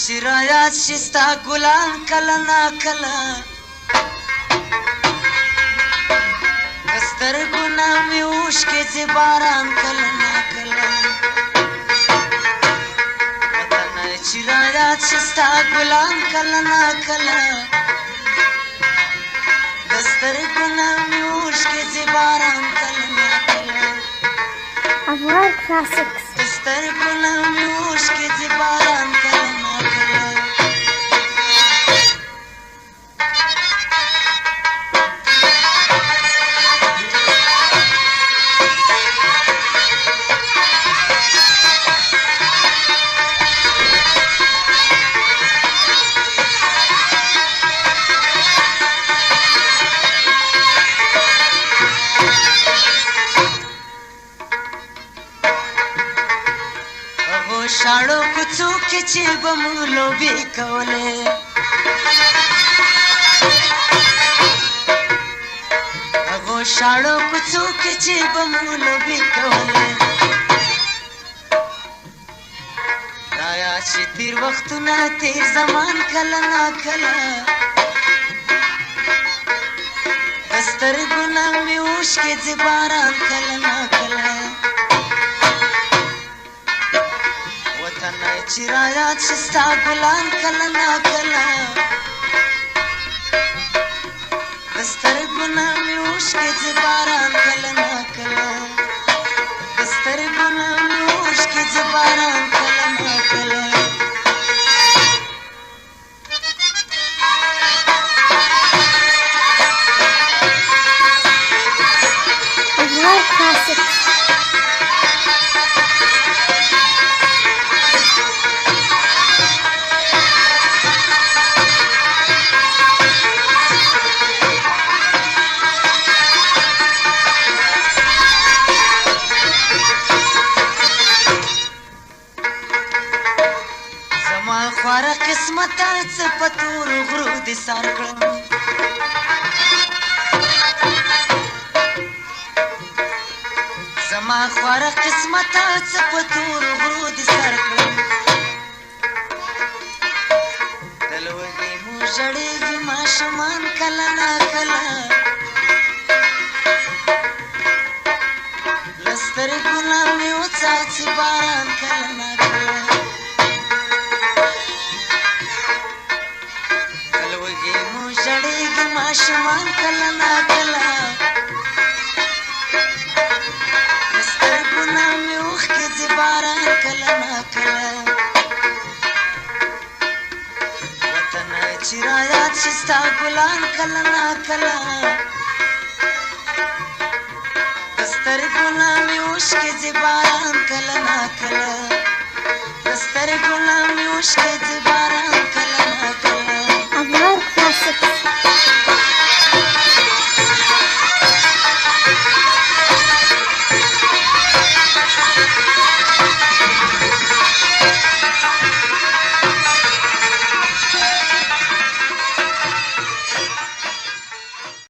چې رايات شي ستا ګلان کله ناکله په سترګو نه مې اوښکې ځي باران کله ناکله وطنه چې رايات شي ستا ګلان کله ناکله په سترګو نه مې اوښکې ځي باران کله ناکله افغان کلاسیکس په سترګو نه مې اوښکې ځي باران کله ناکله شاړو کوڅو کې چې به مو لوبې کولې هغو شاړو کوڅو کې چې به مو لوبې کولې رایا چې تیر وختونه تیر زمان کله ناکله په سترګو نه مې اوښکې ځي باران کله ناکله چې رايات شي ستا ګلان کله ناکله د سترګو نه مې اوښکې ځي باران کله ناکله د سترګو نه مې اوښکې ځي باران کله ناکله افغان کلاسیکس خواره قسمته څه په تورو غرو دې سر کړم زما خواره قسمته څه په تورو غرو دې سر کړم د لوږې مو ژړېږي ماشومان کله ناکله له سترګو نه مې وڅاڅي باران کله ناکله ژړېږي ماشومان کله ناکله له سترګو نه مې اوښکې ځي باران کله ناکله وطنه چې رايات شي ستا ګلان کله ناکله د سترګو نه مې اوښکې ځي باران کله ناکله